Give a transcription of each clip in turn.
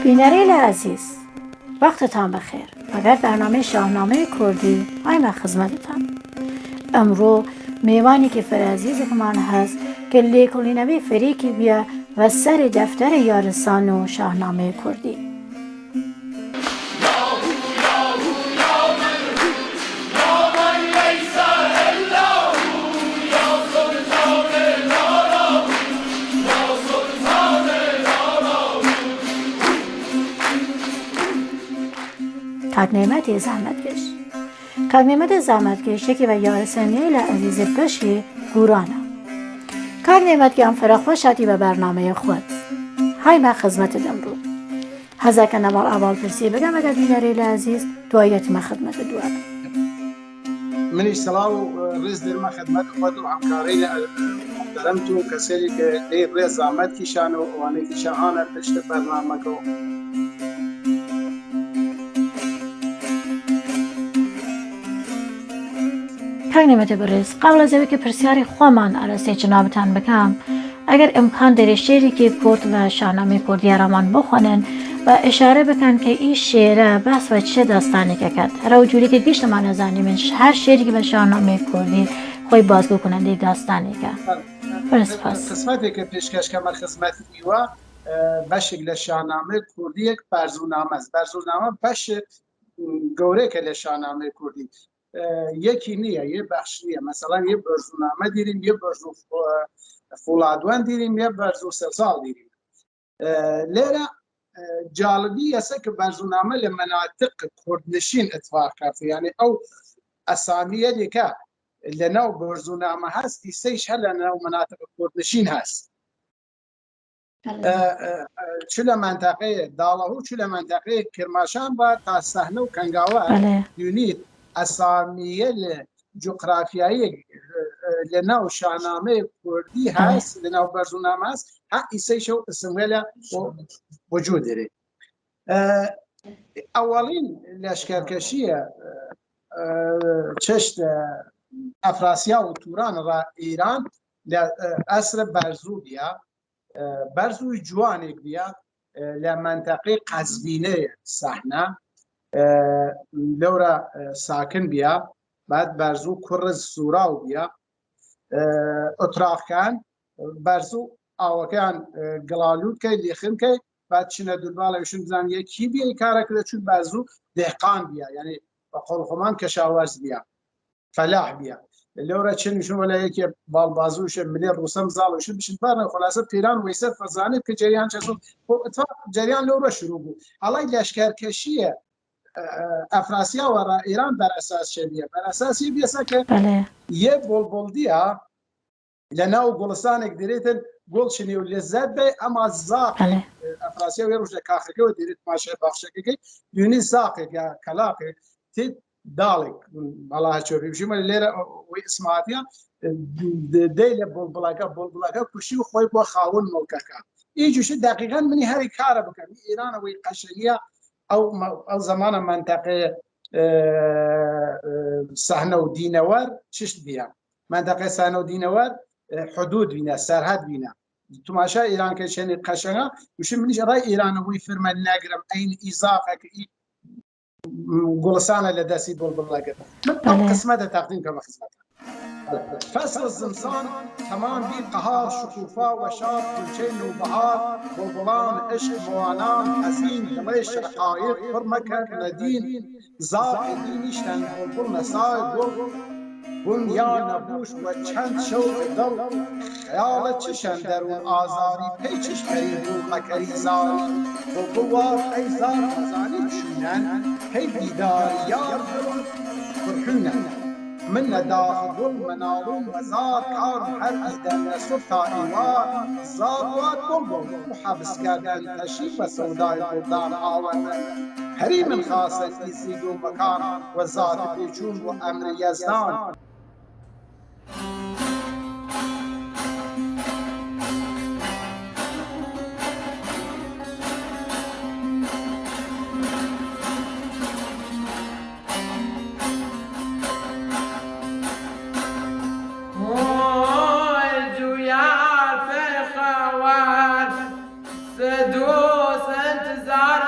بینەرێ لە عزیز وەختتان بەخێر بەگەر بەرنامەی شاهنامەی کوردی ئایمە خزمەتتان ئەمڕۆ میوانێکی فەرعەزیزێکمان هەست کە لێکۆڵینەوەی فەرێکی بیە بە سەری دەفتەرە یارستان و شاهنامەی کوردی کاکنێمەتی زەحمەتکێش کاکنێمەتی زەحمەتکێشێکی بە یارستانیەی لە عەزیزی بەشی گورانە کاکنێمەتیان فەرەخۆشاتی بە بەرنامەیە خۆت هایمە خزمەتت ئەمڕۆ هەزەکە نەماڵ ئاواڵپرسی بگەم ئەگەر بینەرێ لە عەزیز دوایەتمە خزمەتت دووە منیش سڵاو و ڕێز دێمە خدمەت خۆت و هەمکارەی لە محتەرەمت و کەسێکی کە لێی ڕێز زەحمەتکیشانە و ئەوانەی شەهانە پشتە بەرنامەکەەوە کاکنێمەتە بەڕێز قاوڵە زەوی کە پرسیاری خۆمان ئارەستەی جنابتان بکەم ئەگەر ئیمکان دەرێ شێرێکی کورد و شاهنامەی کوردی یارامان بخوێنن و ئشارە بکەن کە ئیش شێرە باس بە چه داستانێکەکەت هەرە و جوورێکی گشتمان نەزانی من هەر شێرێکی بە شاهنامەی کوردی خۆی بازگو کننده داستانێکە قسمەتێکە پێشکەشکەمە خزمەتی دیوە بەشێک لە شاهنامەی کوردیەک بەرزوونامە بەرزوونامە بەشێک گەورەیەکە لە شاهنامەی کوردی یەکی نییە یە بەخش نییە مەسەڵەن یە بەرزوونامە دیریم یە بەرزوو فوڵادوان دیریم یە بەرزوو سەرساڵ دیریم لێرە جاڵبی ئەسە کە بەرزوونامە لە مەناتق کوردنشین ئەتفاق یعنی ئەو ئەسامیە لێکە لە ناو بەرزوونامە هەست ئیسەیش هەر لە ناو مەناتق کوردنشین هەست چ لە منتەقەیە داڵەهوو چ لە منتەقەیە کرماشان بە تا سەحنە و کەنگاوە یونیت ئەسامیە لە جوقرافیایی لە ناو شاهنامەی کوردی هەست لە ناو بەرزوونامە هەست هە ئیسەیش و ئسمێ لە وجود دەرێت ئەوەڵین لەشکەرکەشیە چەشت ئەفراسیا و توران ڕا ئیران لە ئەسرە بەرزوو بیا بەرزووی جوانێک بیا لە منتەقەی قەزوینەیە سەحنە لەورە ساکن بیا بعد بەرزوو کوڕز سوورا و بیا ئۆتراقەکان بەرزوو ئاوەکەیان گڵالوودکەی لێخنکەی بعد چنە دوورباڵەویشن بزان یەکی بیە کارەکە چون بەرزوو دێقان بیا یعنی بە قۆڵخۆمان کەشاوەرز بیا فەلاح بیا لەورە چنیشون وەلا یەکێ باڵبازووشە ملێ ڕووسەم زاڵوشن بشن پارە خلاصە پیران وەیسەر فەزانێت کە جەریان چەسون جەریان لەورە شروع بوو هەڵای لەشکەرکەشیە ئەفراسیا وەڕا ئیران بەرئەساس شەبیە بەرئەساسی بیەسە کە یە بۆڵبۆڵدیە لە ناو گوڵستانێک دەرێتن گوڵ چنی و لێزەت بێ ئەما زاق ئەفراسیا وێ ڕۆژ لە کاخەکەەوە دەرێت ماشای باخشەکەەکەی دوێنی ساقێک یا کەلاقێک تێت داڵێک بەڵا چۆبی بژیمە لێرە وی ئسماتیە دەی لە بۆڵبڵەکە کوشی و خۆی بۆ خاوەن مڵکەکە ئیجوشی دقیقاً منی هەری کارە بکەم ئێرانەوەی قەشەریە ئەو زمانە منتەقەی سەحنە و دینەوەر چشت بیە منتەقەی سەحنە و دینەوەر حدود بینە سەرحەد بینە توماشا ئێرانکە شوێنی قەشەنە وشی منیش ڕای ئێرانەوەی فرمە ناگرم ئەین ئیزافەکە گوڵستانە لە دەستی بۆڵبڵەکە من قسمەتە تەقدیم کەمە خزمەتە فصل الزمسان تمام بی قهار شکوفا و شاد گلچه نوبهار بلبلان عشق موانان حزین دمشق رقایق پرمکر ندین زاق دینیشتن بلبل نسای گل بنیا نبوش و چند شوق دل خیالت چشن درون آزاری پیچش پری بول مکری زاری بلبوار ایزار مزانی چونن پی بیدار یار فرحونن من داخل منارون وزار کار هر ایدن نصفتا ایوار زاروات بلبل محبس کردن تشریف و سودای بردان آوردن حریم خاصت ایزید و مکان و ذات پیچون و امر یزدان سدوس انتظار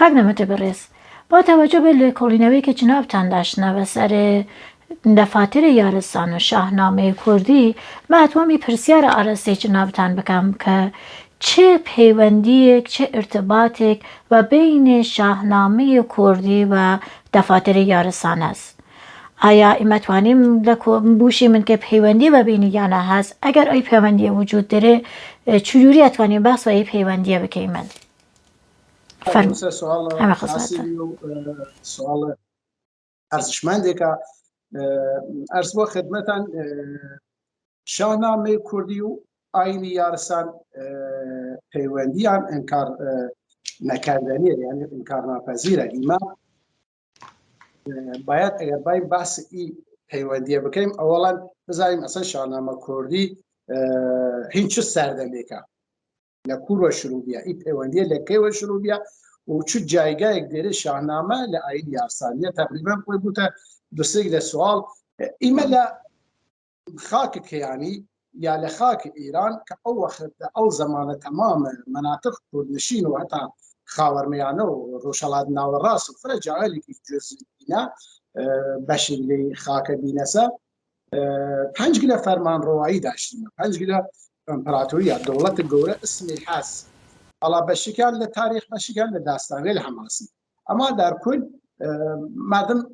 کاک نمت برس با توجه به لکولینوی که جنابتان داشتن و سر دفاتر یارستان و شاهنامه کردی من اتوامی پرسیار آرسته جنابتان بکم که چه پیوندی چه ارتباطی و بین شاهنامه کردی و دفاتر یارستان است آیا ایمتوانیم بوشی من که پیوندی و بین یانه هست اگر ای پیوندی وجود داره چجوری اتوانیم بحث و ای پیوندی بکیمن سوال خاصی و سوال ارزشمنده که عرض با خدمتان شاهنامه کردی و آیین یارستان پیوندیان انکار نکردنیه یعنی انکار ناپذیره ایما باید اگر باید بحث ای پیوندیه بکنیم اولا بذاریم اصلا شاهنامه کردی هیچ سردمه که لکور و شروع بیا ای پیوندیه لکه و شروع بیا و چو جایگاه یک دیره شاهنامه لآیین یارستانیه تقریبا کوئی بوده دوسری لسوال ایما خاک کیانی یا لخاک ایران که او وقت او زمان تمام مناطق کردنشین و حتی خاورمیانه و روشلات ناوراس و فرجالی که جزئی اینا بشری خاک بینسه 5 گله فرمان روایی داشتیم 5 گله امپراتوری دولت گوره اسمی هست حالا بشکل لتاریخ بشکل لداستان غیر حماسی اما در کل مردم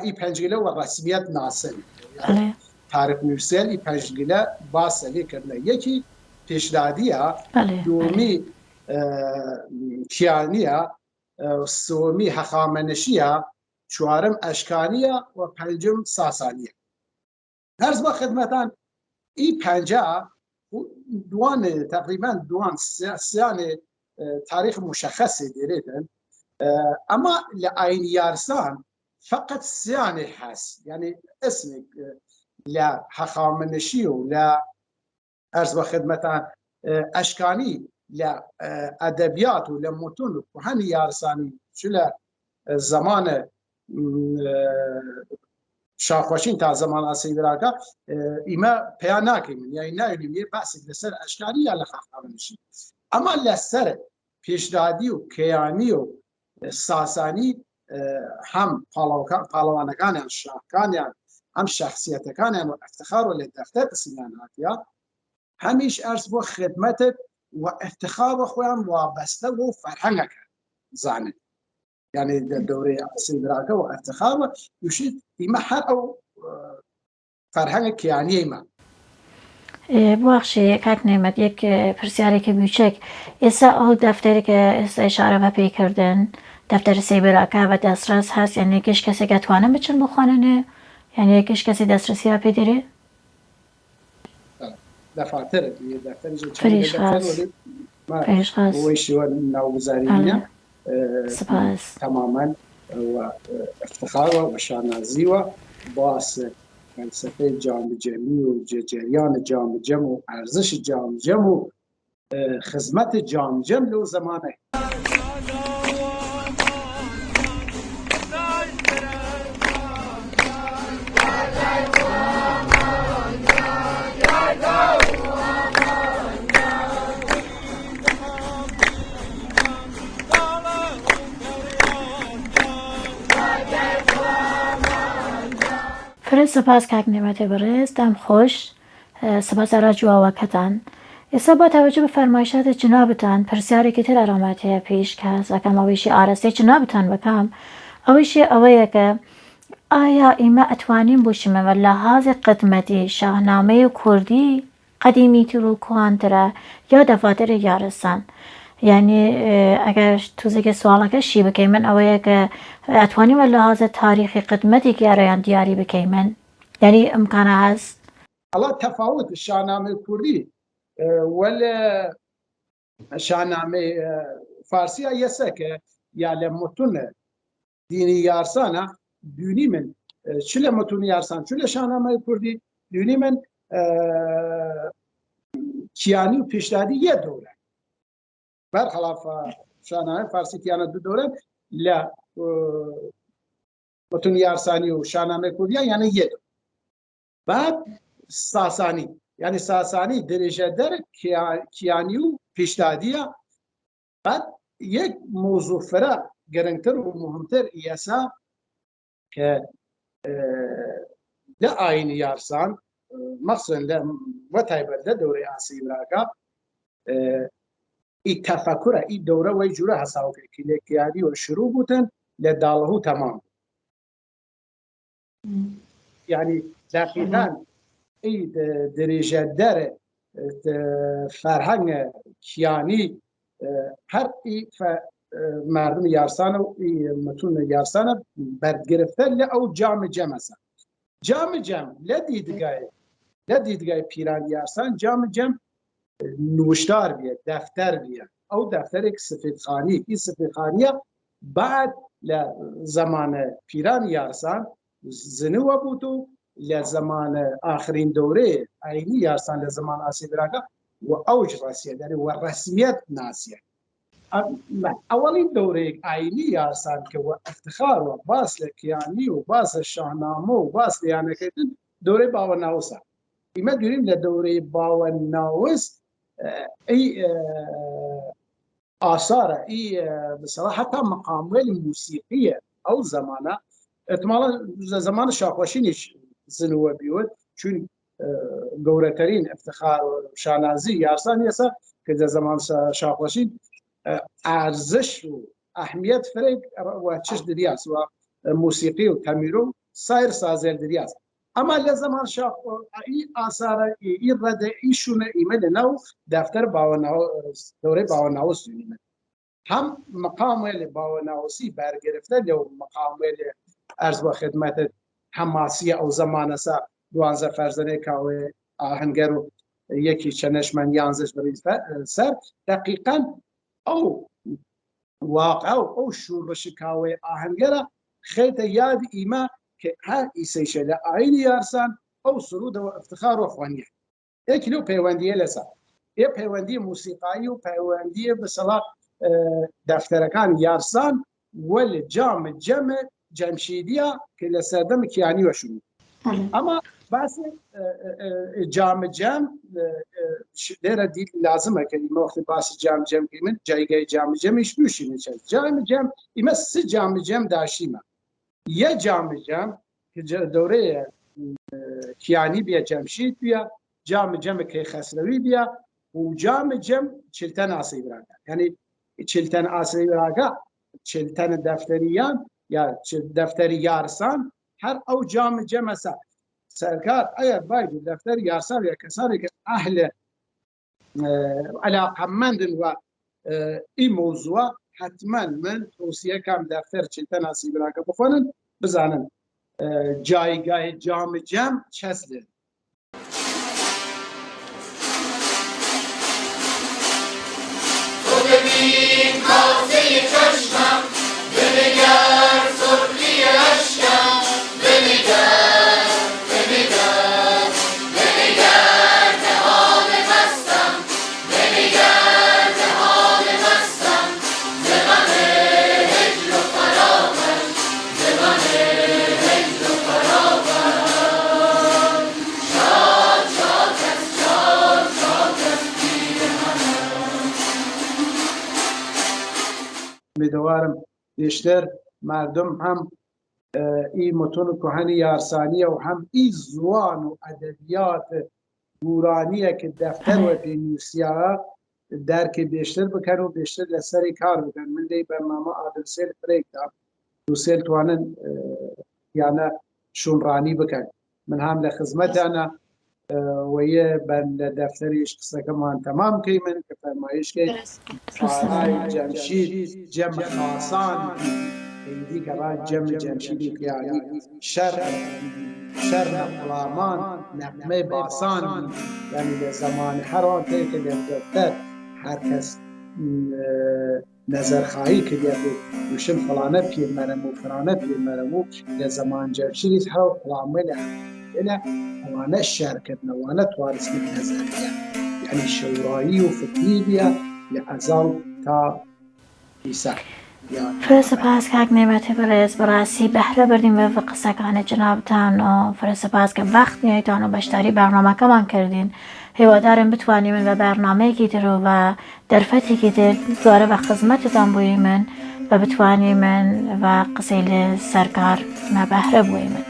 ای 5 گله و رسمیت ناسل تاریخ نویسیل ای 5 گله باسلی کرده یکی پیشدادیه دومی کیانیه سومی هخامنشیه چهارم اشکانیه و پنجم ساسانیه عرض با خدمتان ای 50 دوان تقریبا دوان سیان تاریخ مشخصی دیریدن اما لآیین یارستان فقط سیانه هست یعنی اسم لا هخامنشی و لا عرض با خدمتان اشکانی لا ادبیات و لمتون و کهن یارستانی چلا زمان شاخوشین تا زمان آسیب راکا ایما پیاناکی من یعنی نایدیم یه بحثی لسر اشکانی یا لخاخامنشی اما لسر پیشدادی و کیانی و ساسانی هم پالوانکان شاهکان هم شخصیتکان و افتخار و لدفتر سینان هاتیا همیش عرض با خدمت و افتخار و خویم وابسته و فرهنگ زانه یعنی دوره آسیب راکا و افتخار و یوشید ایما هر او فرهنگ کیانی ایما بخشی کاک نعمت یک پرسیاری که بیچک ایسا او دفتری که ایسا اشاره و پی کردن دفتر سیبراکا و دسترس هست یعنی کش کسی که توانه بچن بخواننه یعنی کش کسی دسترسی ها پیدیره دفاتر فریش خاص ویشی و نوگذاری سپاس تماما و افتخار و شانازی و باعث فلسفه جامع جمعی و جریان جامع جمع و ارزش جامع جمع و خدمت جامع جمع لو زمانه فرست سپاس کاک نعمت برس دم خوش سپاس را جوا وکتن ایسا با توجه به فرمایشات جنابتان پرسیاری که تر ارامتی پیش کس اکم اویشی آرسته جنابتان بکم اویشی اویه که آیا ایما اتوانیم بوشیم و لحاظ قدمتی شاهنامه کردی قدیمی تر و کهن‌تره یا دفاتر یارستان یعنی اگر توزی که سوالا که شی بکیمن اویه که اتوانیم و لحاظ تاریخی قدمتی که ارایان دیاری بکیمن یعنی امکانه هست الله تفاوت شاهنامه کردی ولا شاهنامه فارسی یسه که یا لمتون دینی یارسانه دونی من چله متون یارسان چله شاهنامه کردی دونی من کیانی و پیشدادی یه دوره برخلاف شاهنامه فارسی کیانا دو دوره لا متون یارسانی و شاهنامه کردی یعنی یه دوره بعد ساسانی یعنی ساسانی درجه در کیانی و پیشدادیه بعد یک موضوع فرا گرنگتر و مهمتر ایسا که لآینی یارسان مخصوصا و تایبەت لە دەورەی ئاسیبراکە ئی تەفەکورە ئی دەورە وەی جورە هەساوکێکی لێکیانی و شروع بوتن لە داڵه و تەمام یعنی دقیقاً ئی درێژە دەرە فەرهەنگە کیانی هەر ئی مردم یارسانە و ئی متون یارسانە بەرگرفتە لە ئەو جامە جەمەسە جامە جەم لە دیدگای پیران یارسان جامە جەم نوشتار بیە دەفتەر بیە ئەو دەفتەرێک سفێدخانی ئی سفێدخانیە بعد لە زەمانە پیران یارسان زنوە بوت و لە زەمانە ئاخرین دەورەیە ئاینی یارسان لە زەمان ئاسیبراکە و ئەوج ڕەسیە دەرێ و ڕەسمیەت ناسیە ئەوەڵین دەورەیەک ئاینی یارسان کە وە افتخار و باس لە کیانی و باس لە شاهنامە و باس لە یانەکەیتن دەورەی باوەناوسە ئیمە دووریم لە دەورەی باوەناوس ئەی ئاسارە ئی بەسەڵا حتا مەقاموێلی موسیقیە ئەو زەمانە احتمالا لە زەمانە شاخۆشینیش زنوە بیوت چون گەورەترین افتخار و شانازی یارسان ێسا کە لە زەمان شاخۆشین ئارزش و ئەهمیەت فرێک و چش دریاس و موسیقی و تەمیرۆ و سایر سازێر دریاس ئەما لە زەمان ئی ئاسارە ئی ڕەدە ئی شوونە ئیمە لەناو دەفتەر دەورەی باوەناوس دوێنێ هەم مەقامێ لە باوەناوسی بەرگرفتە لەو مەقامێ لێ ئەرز بە خدمەتت هەماسیە ئەو زەمانەسا 12 فەرزەنەی کاوێ ئاهەنگەر و یەکی چەنەشمەند یانزەش بڕین سەر دەقیقاً ئەو واقع و ئەو شوڕشی کاوێ ئاهەنگەرە خێتە یاد ئیمە کە هەر ئیسەیشە لە ئاینی یارسان ئەو سرودەوە افتخار و خوانیە یەکی لەو پەیوەندیە لەسەر پەیوەندی موسیقایی و پەیوەندیە بەسەڵات دەفتەرەکان یارسان وە لە جامە جەمە جەمشیدیە کە لە سەردەمە کیانیوە شروع ئەما باسی جامە جەم لێرە دیت لازمە کە ئیمە وەختی باسی جامە جەم من جایگای جامە جەمیش نووشینە چەند جامە جەم ئیمە سە جامە جەم داشیمە یە جامە جەم کە دەورەیە کیانی بیە جەمشید بیە جامە جەمە کەیخەسرەوی بیە و جامە جەم چلتەن ئاسیبراکە یعنی چلتەن ئاسیبراکە چلتەن دەفتەریان یا دەفتەری یارسان هەر ئەو جامە جەمەسە سەرکار ئەگەر باید دەفتەر یارسان یا کەسانێکە ئەهلە عەلاقەمەندن و ئی مۆزووە حتمما من تۆسیەکەم دەفتەر چلتەن ئاسیبراکە بخۆنن بزانن جایگای جامە جەم چەسدن ببین کاسه چشمم بنگر سرخی اشکم بنگر که حال مستم بنگر که حال مستم ز غم هجر و فراقم ز غم هجر و فراقم شاد شاد کس میدوارم بیشتر مردم هم ای متون کهنی یارسانیه و هم ای زوان و ادبیات گورانیه که دفتر و پینوسیه درک بیشتر بکن و بیشتر لسری کار بکن من دی برنامه عادل سیل فریک دام دو سیل توانن یعنی شونرانی بکن من هم لخدمت انا ویه بن دفتریش قصه کمان تمام کی من که فرمایش که آرای جمشید جمع خاصان ایدی که بعد جمع جمشیدی قیانی شر مقلامان نقمه باسان یعنی به زمان هر آن که در دفتر هر کس نظر خواهی که در وشن فلانه پیر مرمو فلانه پیر مرمو در زمان جمشیدی هر فلانه إلى وانا شاركتنا وانا توارثنا نظرية يعني شورایی و فکریه لأزال تا ایسا فرسپاس کاک نعمتی برس براسی بهره بردیم و قصه کان جنابتان و فرسپاس که وقت نیایتان و بشتاری برنامه کمان کردین هیوادارم بتوانی من بە بەرنامەیەکی تر و بە دەرفەتێکی تر دوارە بە خزمەتتان بووی من و بتوانی من بە قسەی لە سەرکار مەبەهرە بووی من.